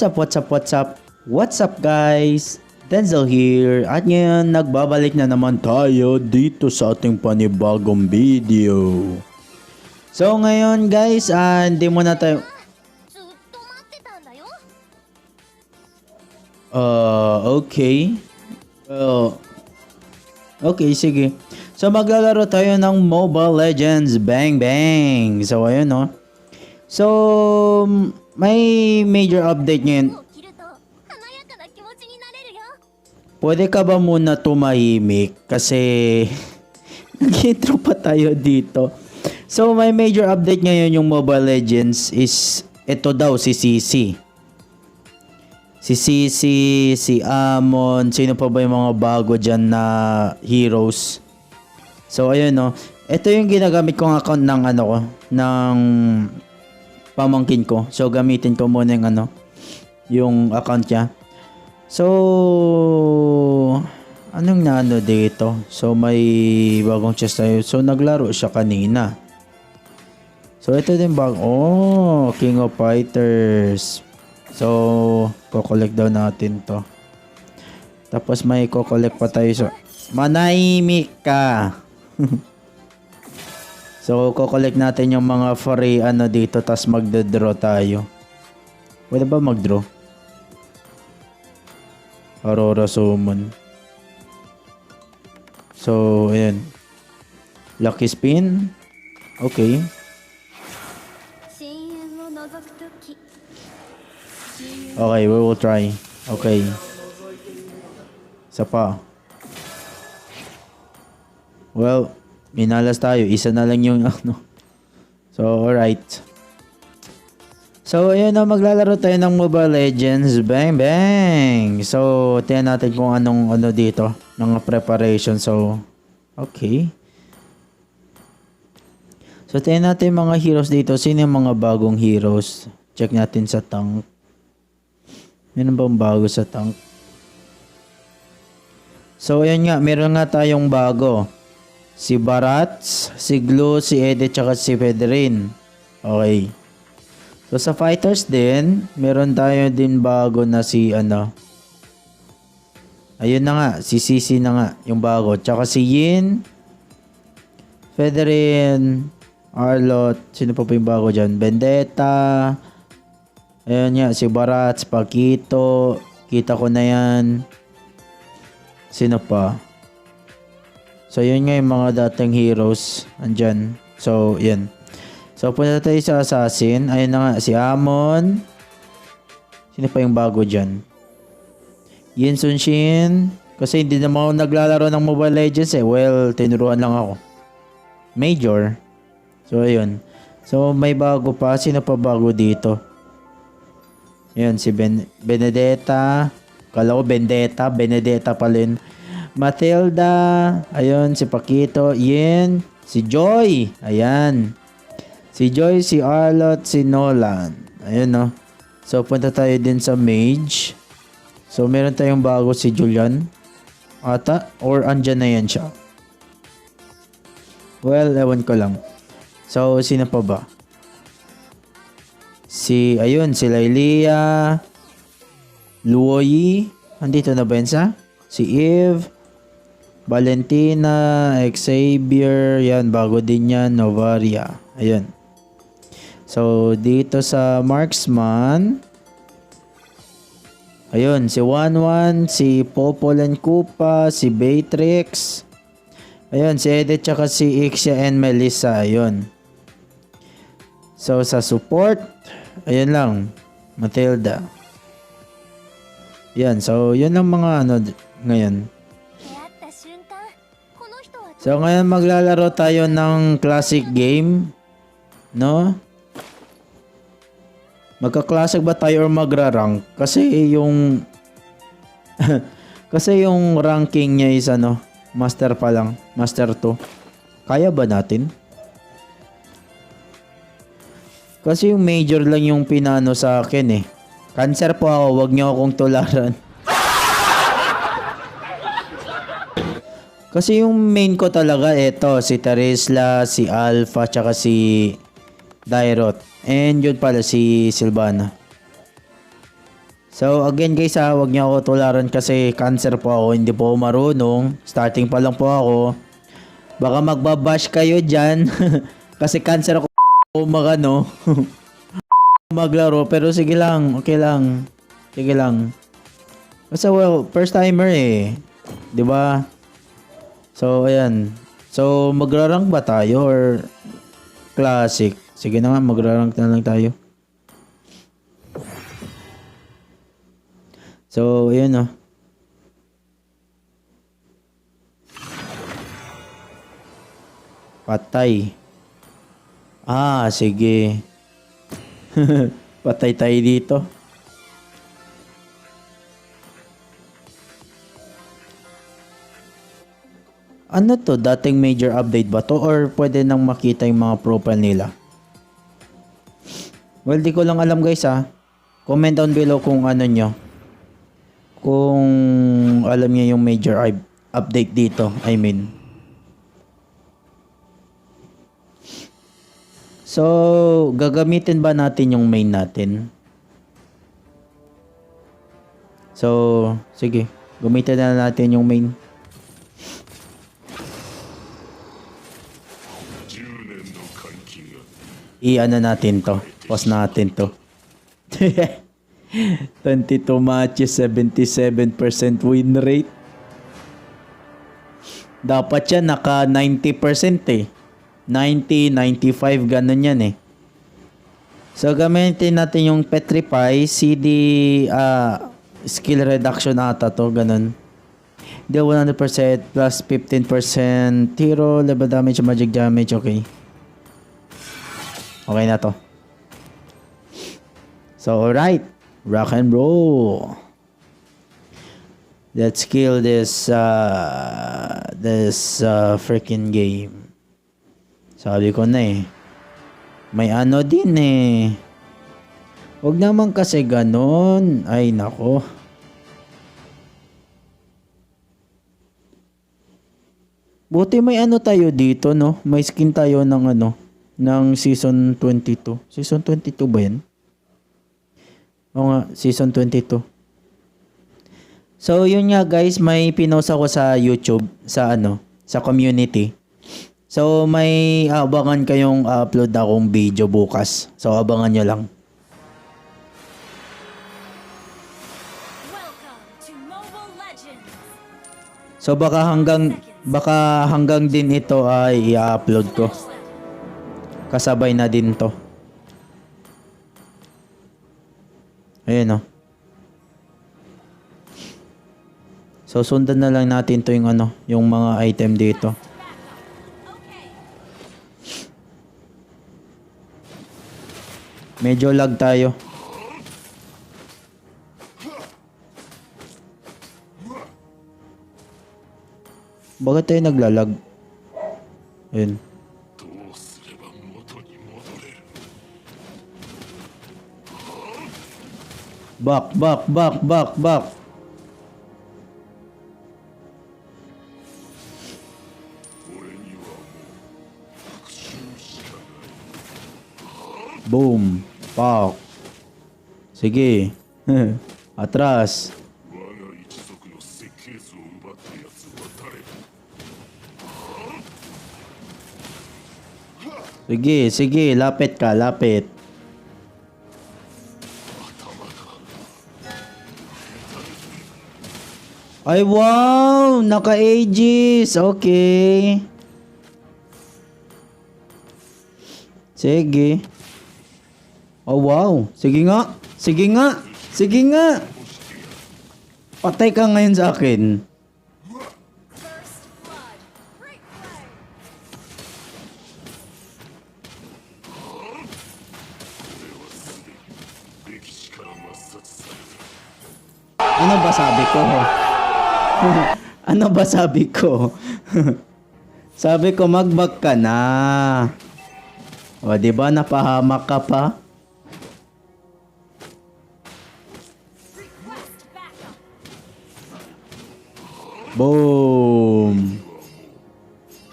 What's up, what's up, what's up? What's up guys? Denzel here at ngayon nagbabalik na naman tayo dito sa ating panibagong video. So ngayon guys, hindi muna tayo... Okay. Okay, sige. So maglalaro tayo ng Mobile Legends Bang Bang. So ayun no. So may major update ngayon. Pwede ka ba muna tumahimik? Kasi nag-intro pa tayo dito. So may major update ngayon yung Mobile Legends is ito daw si CC. Si CC, si Amon, sino pa ba yung mga bago dyan na heroes? So ayun no. Ito yung ginagamit kong account ng ano ko, ng pamangkin ko. So gamitin ko muna yung yung account niya. So anong naano dito? So may bagong chest tayo. So naglaro siya kanina. So ito din King of Fighters. So ko-collect daw natin to. Tapos may ko-collect pa tayo. So manahimik ka. So ko-collect natin yung mga free dito, tas magde-draw tayo. Pwede ba mag-draw? Aurora Summon. So ayan. Lucky spin. Okay. Okay, we will try. Okay. Isa pa. Well, minalas tayo. Isa na lang yung So, alright. So, ayun na. Maglalaro tayo ng Mobile Legends. Bang, bang! So, tingnan natin kung anong dito. Ng preparation. So, okay. So, tingnan natin mga heroes dito. Sino yung mga bagong heroes? Check natin sa tank. Meron bang bago sa tank? So, ayun nga. Meron nga tayong bago. Si Barats, si Glue, si Edith, tsaka si Federin. Okay. So, sa fighters din, meron tayo din bago na si ayun na nga, si CC na nga, yung bago. Tsaka si Yin, Federin, Arlot, sino pa yung bago dyan? Vendetta, ayun nga, si Barats, Paquito, kita ko na yan. Sino pa? So, yun nga yung mga dating heroes. Andyan. So, yan. So, punta tayo sa Assassin. Ayun na nga, si Amon. Sino pa yung bago dyan? Yin Sun Shin. Kasi hindi naman ako naglalaro ng Mobile Legends eh. Well, tinuruan lang ako. Major. So, ayun. So, may bago pa. Sino pa bago dito? Ayun, si Benedetta. Kala ko Benedetta pala yun. Matilda, ayun, si Paquito, Yin, si Joy, ayan. Si Joy, si Arlot, si Nolan. Ayun no. So punta tayo din sa Mage. So meron tayong bago si Julian. Ata, or andyan na yan siya. Well, ewan ko lang. So sino pa ba? Si Lailia, Luoyi, andito na ba yan sa? Si Eve, Valentina, Xavier, yan, bago din yan, Novaria. Ayun. So, dito sa Marksman, ayun, si Wanwan, si Popolan Koopa, si Beatrix, ayun, si Edith, tsaka si Ixia and Melissa, ayun. So, sa support, ayun lang, Matilda. Yan, so, yun ang mga ngayon. So ngayon maglalaro tayo ng classic game, no? Magka-classic ba tayo or magra-rank? Kasi yung kasi yung ranking niya is master pa lang, master 2. Kaya ba natin? Kasi yung major lang yung pinano sa akin eh. Cancer po ako, wag niyo akong tularan. Kasi yung main ko talaga si Teresla, si Alpha, tsaka si Dairot. And yun pala si Sylvana. So again guys ha, wag niyo ako tularan kasi cancer po ako, hindi po ako marunong. Starting pa lang po ako. Baka magbabash kayo dyan. Kasi cancer ako magano. Maglaro, pero sige lang, okay lang. Sige lang. Basta well, first timer eh. 'Di ba? So ayan. So magrarank ba tayo or classic? Sige na nga, magrarank na lang tayo. So, ayun oh. Patay. Ah, sige. Patay tayo dito. Ano to? Dating major update ba to? Or pwede nang makita yung mga profile nila? Well, di ko lang alam guys ha. Comment down below kung ano nyo. Kung alam niya yung major update dito, I mean. So, gagamitin ba natin yung main natin? So, sige. Gamitin na natin yung main. I-ano natin to. Pause natin to. 22 matches, 77% win rate. Dapat yan naka 90% eh. 90, 95, ganun yan eh. So gamitin natin yung Petrify, CD skill reduction ata to, ganun. Deal 100% plus 15% hero, level damage, magic damage, okay. Okay na to. So alright. Rock and roll. Let's kill this freaking game. Sabi ko na eh. May ano din eh. Huwag naman kasi ganon. Ay nako. Buti may ano tayo dito no. May skin tayo ng ano. Ng season 22. Season 22 ba yan? Oo nga, season 22. So, yun nga guys, may pinost ako sa YouTube, sa ano, sa community. So, may abangan kayong upload akong video bukas. So, abangan nyo lang. So, baka hanggang din ito ay i-upload ko. Kasabay na din to. Ayan o. So, sundan na lang natin to yung ano, yung mga item dito. Medyo lag tayo. Bakit tayo naglalag? Ayan. Back. Boom. Pak. Sige. Atras. Sige. Lapit ka, lapit. Ay, wow! Naka-aegis. Okay. Sige. Oh, wow. Sige nga. Patay ka ngayon sa akin. Ano ba sabi ko? Ano ba sabi ko? Sabi ko mag-back ka na. O, di ba napahamak ka pa? Boom.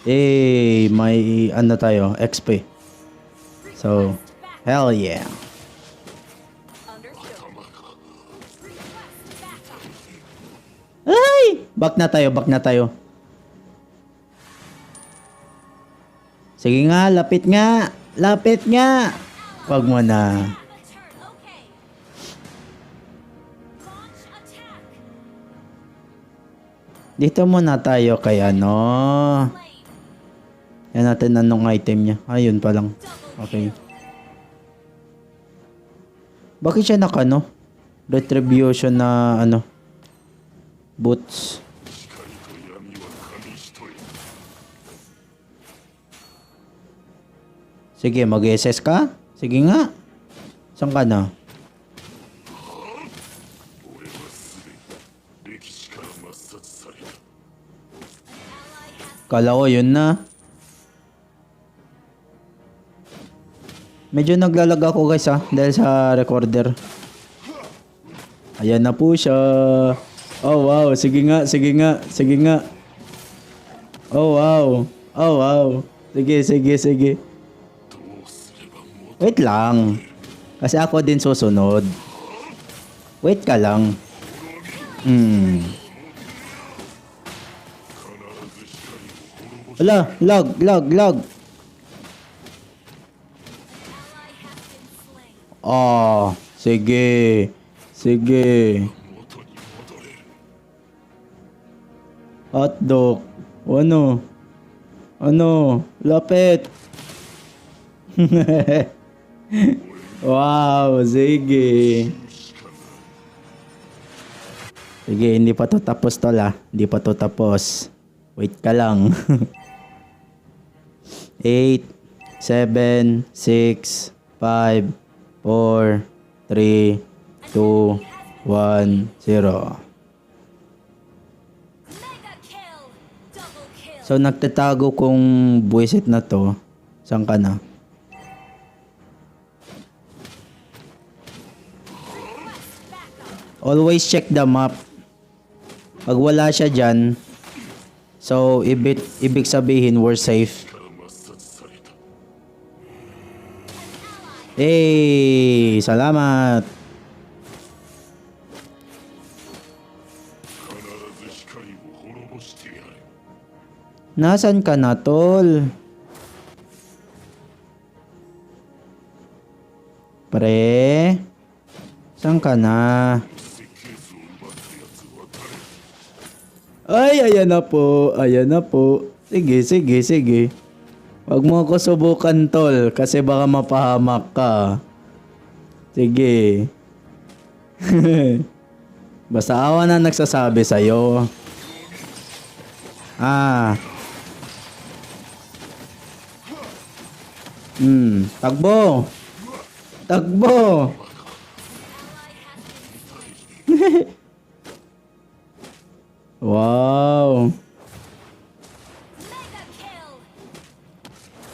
Eh, may ano tayo, XP. So, hell yeah. Back na tayo, back na tayo. Sige nga, lapit nga. Lapit nga. Wag mo na. Dito muna tayo kay ano. Yan natin anong item niya. Ayun pa lang. Okay. Bakit siya nakano? Retribution na ano? Boots. Sige, mag-SS ka? Sige nga. Saan ka na? Kala ko yun na. Medyo naglalag ako guys dahil sa recorder. Ayan na po siya. Oh wow, sige nga, sige nga, sige nga. Oh wow. Oh wow. Sige, sige, sige. Wait lang. Kasi ako din susunod. Wait ka lang. Ala, lag. Oh, sige. Sige. Hotdog. Ano? Ano? Lapit. Wow, sige. Sige, hindi pa to tapos tol Hindi pa to tapos. Wait ka lang. 8, 7, 6, 5, 4, 3, 2, 1, 0. So, nagtatago kung buwisit na to. Saan ka na? Always check the map. Pag wala siya dyan, so, ibig sabihin, we're safe. Hey, salamat. Nasaan ka na, tol? Pre? Saan ka na? Ay, ayan na po. Ayan na po. Sige, sige, sige. Wag mo ako subukan, tol. Kasi baka mapahamak ka. Sige. Basta awa na nagsasabi sa'yo. Takbo. Takbo. Wow.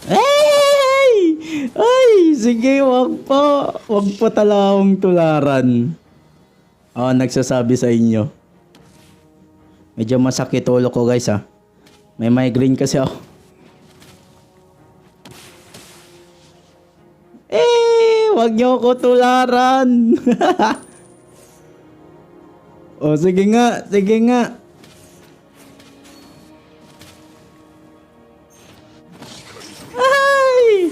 Hey! Ay, sige, wag po. Wag po talahong tularan. Nagsasabi sa inyo. Medyo masakit ulo ko, guys, May migraine kasi ako. Wag niyo ako tularan. Sige nga, sige nga. Ay!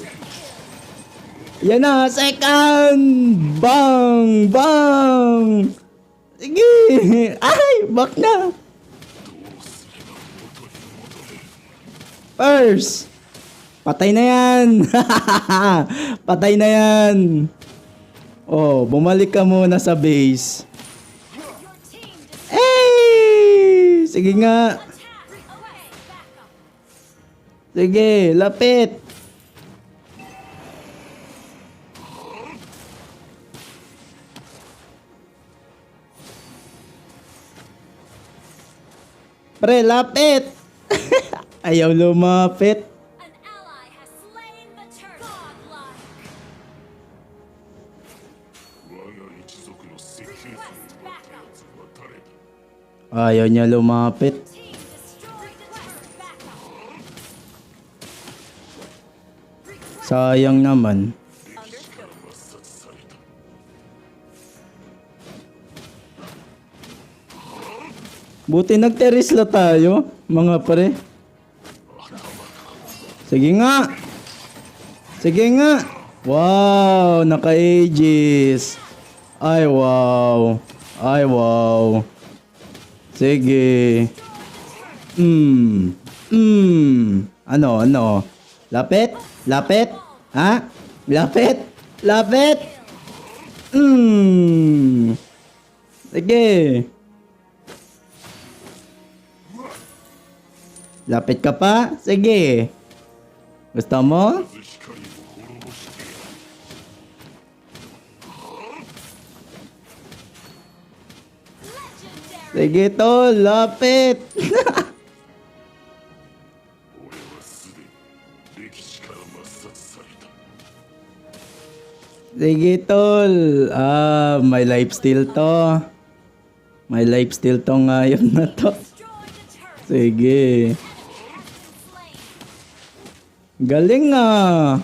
Yan na, second! Bang! Bang! Sige! Ay! Back na! First! Patay na yan! Patay na yan! Bumalik ka muna sa base. Sige nga. Sige, lapit. Pre, lapit. Ayaw lumapit. Ayaw niya lumapit. Sayang naman. Buti nag-terrace la tayo, mga pre. Sige nga. Sige nga. Wow, naka-aegis. Ay, wow. Ay, wow. Sige. Ano? Lapit? Lapit? Ha? Lapit? Lapit? Sige. Lapit ka pa? Sige. Gusto mo? Sige tol, lapit. Sige tol. May lifesteal to. May lifesteal to ngayon na to. Sige. Galing ah.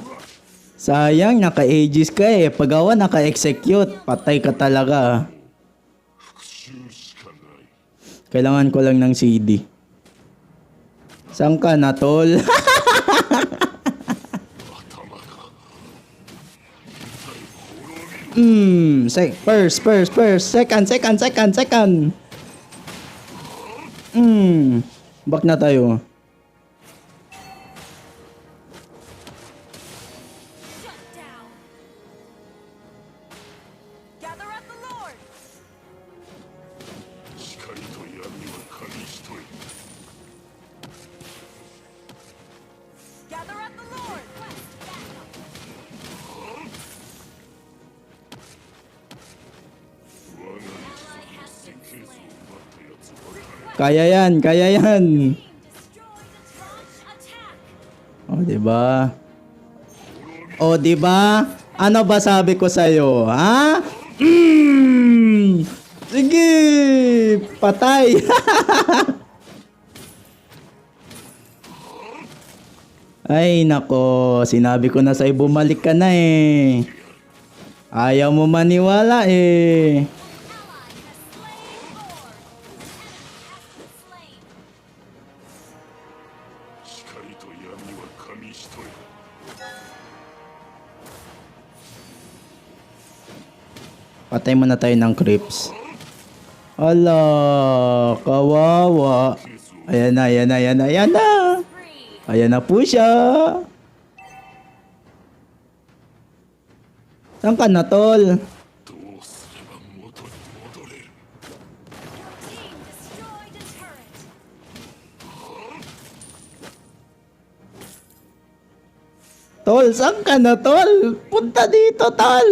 Sayang, naka-aegis ka eh. Pagawa naka-execute. Patay ka talaga. Kailangan ko lang ng CD. Saan ka na, tol? First. Second. Back na tayo. Kaya yan. O, diba? Ano ba sabi ko sa'yo, ha? Sige, patay. Ay, nako, sinabi ko na sa'yo, bumalik ka na eh. Ayaw mo maniwala eh. Patay mo na tayo ng creeps. Ala, kawawa. Ayan na. Ayan na po siya. Saan ka na, tol? Tol, saan ka na, tol? Punta dito, tol.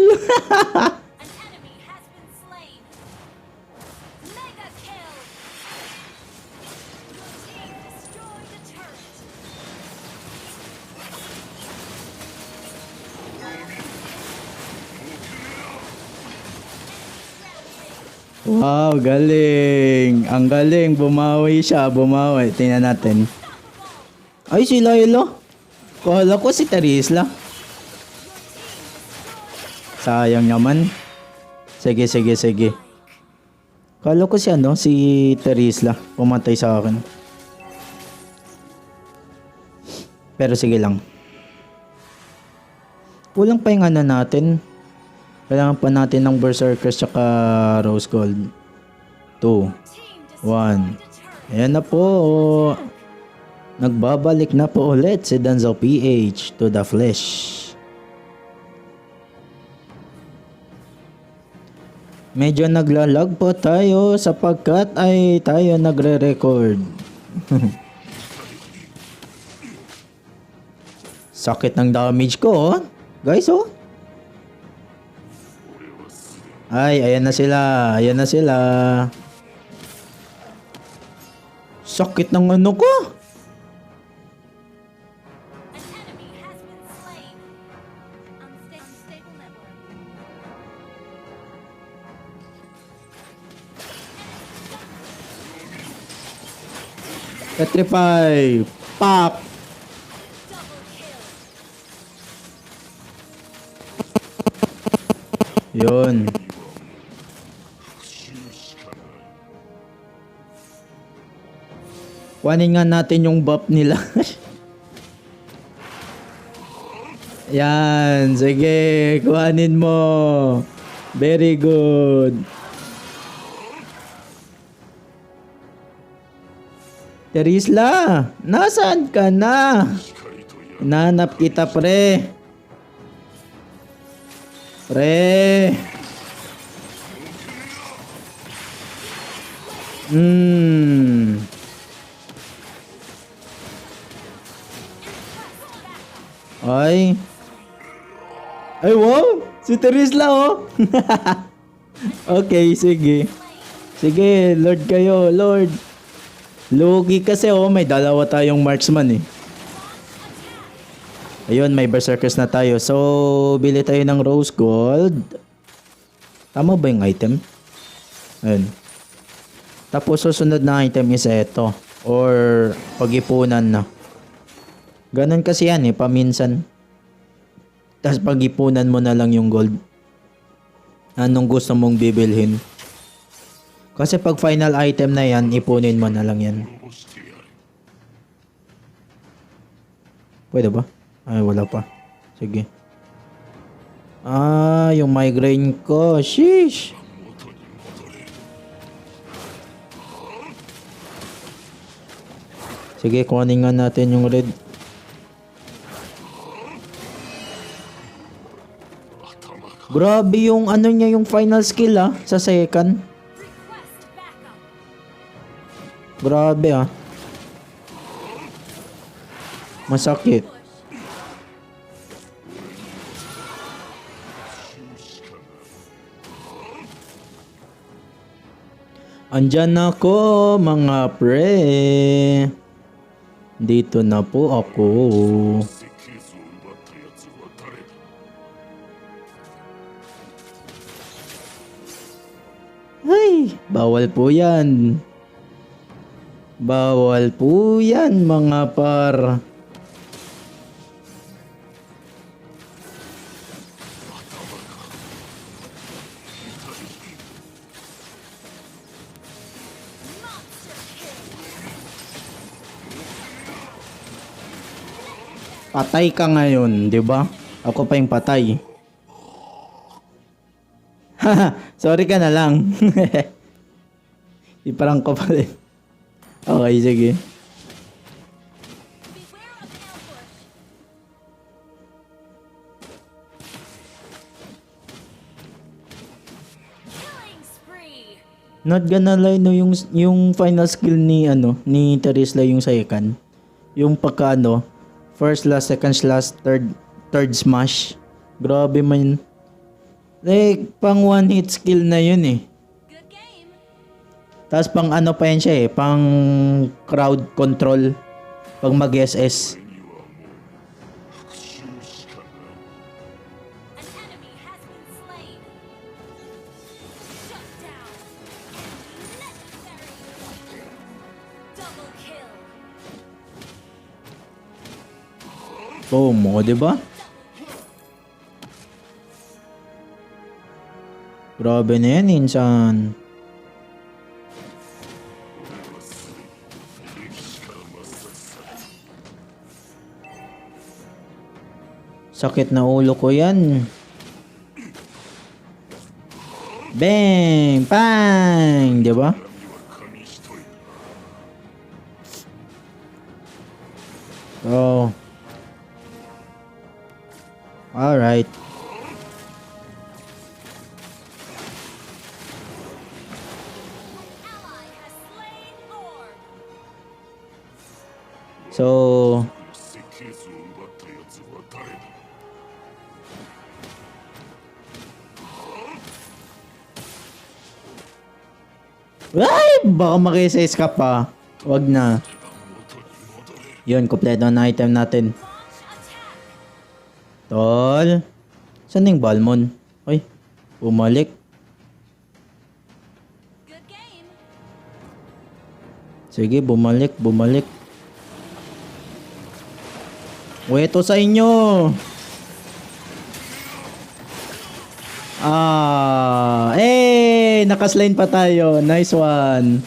Wow, galing. Ang galing. Bumawi siya. Tingnan natin. Ay, si Layla. Kala ko si Terisla. Sayang naman. Sige. Kala ko si Terisla. Pumatay sa akin. Pero sige lang. Kulang pa yung ano natin. Kailangan pa natin ng Berserkers tsaka Rose Gold. 2, 1. Ayan na po. Nagbabalik na po ulit si Danzo PH to the flesh. Medyo naglalag po tayo sapagkat ay tayo nagre-record. Sakit ng damage ko, oh. Guys, oh. Ay, ayan na sila. Sakit ng ano ko. Petrify. Pop. Yun. Kuhanin nga natin yung buff nila. Yan, sige, kuhanin mo. Very good. Terisla, nasaan ka na? Nanap kita, pre. Pre. Ay. Ay, wow. Si Terisla, oh. Okay, sige. Sige, Lord kayo, Lord. Lugi kasi, oh. May dalawa tayong marksman, eh. Ayun, may berserkers na tayo. So, bili tayo ng rose gold. Tama ba yung item? Ayun. Tapos, susunod na item is ito. Or, pag-ipunan na. Ganon kasi yan, eh. Paminsan. Tapos, pag-ipunan mo na lang yung gold. Anong gusto mong bibilhin. Kasi pag final item na yan, ipunin mo na lang yan. Pwede ba? Ay, wala pa. Sige. Ah, yung migraine ko. Sheesh. Sige, kuhanin nga natin yung red. Grabe yung ano niya, yung final skill sa second. Grabe Masakit. Andyan ako, mga pre. Dito na po ako. Ay, bawal po yan. Bawal po yan, mga par. Patay ka ngayon, 'di ba? Ako pa yung patay. Sorry ka na lang. Iparang ko pa rin. Okay, sige. Not gonna lie, no, yung final skill ni ni Terisla yung second. Yung pagka first slash, second slash, third smash. Grabe man. Like, pang one hit skill na yun eh. Tapos pang pa yan siya eh. Pang crowd control. Pag mag-SS. Oh mo, diba? Grabe na yan, insan. Sakit na ulo ko yan. Bang! Pang! Diba? Oh. Alright. So, ay! Baka makisa-escape pa. Wag na. Yun, kompleto na item natin. Tol. Saan yung Balmon? Ay, bumalik. Sige, bumalik. Weto sa inyo. Nakaslane pa tayo. Nice one.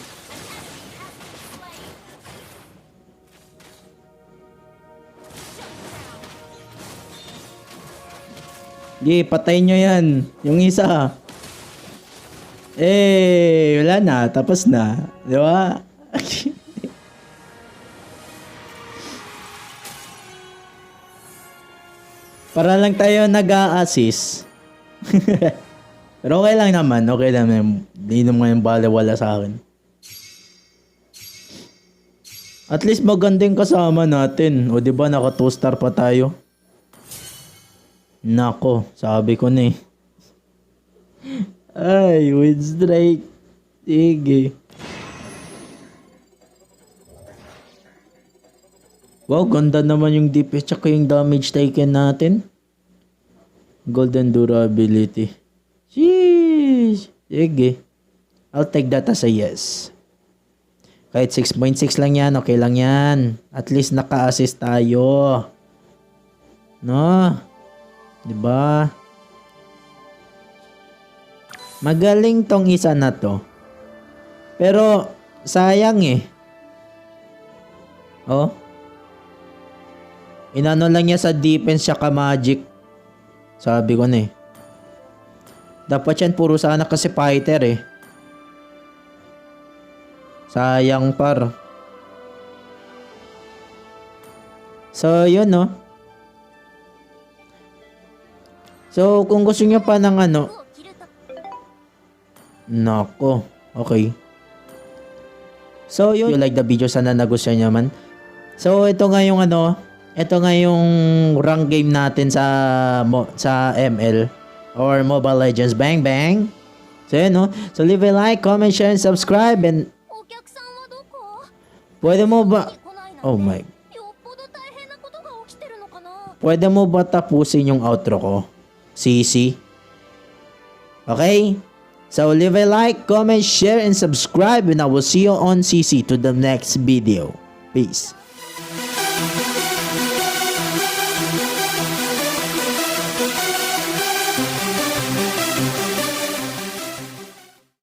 Sige, patayin nyo yan. Yung isa. Wala na. Tapos na. Di ba? Para lang tayo nag-a-assist. Pero okay lang naman. Okay lang naman. Hindi naman yung balewala sa akin. At least magandang kasama natin. O di ba naka 2 star pa tayo? Nako, sabi ko na eh. Ay, win strike. Sige. Wow, ganda naman yung DPS tsaka yung damage taken natin. Golden durability. Sheesh. Sige. I'll take that as a yes. Kahit 6.6 lang yan, okay lang yan. At least naka-assist tayo. No? Diba? Magaling tong isa na to. Pero, sayang eh. Oh. Inano lang niya sa defense tsaka magic. Sabi ko na eh. Dapat yan puro sana kasi fighter eh. Sayang par. So, yun no. So, kung gusto niyo pa ng ano. Nako. Okay. So, yun. If you like the video, sana nagustuhan niyo man. So, ito nga yung ano. Ito nga yung rank game natin sa ML or Mobile Legends. Bang bang. So yun no. So leave a like, comment, share, and subscribe. And pwede mo ba? Oh my. Pwede mo ba tapusin yung outro ko? CC. Okay? So leave a like, comment, share, and subscribe. And I will see you on CC to the next video. Peace.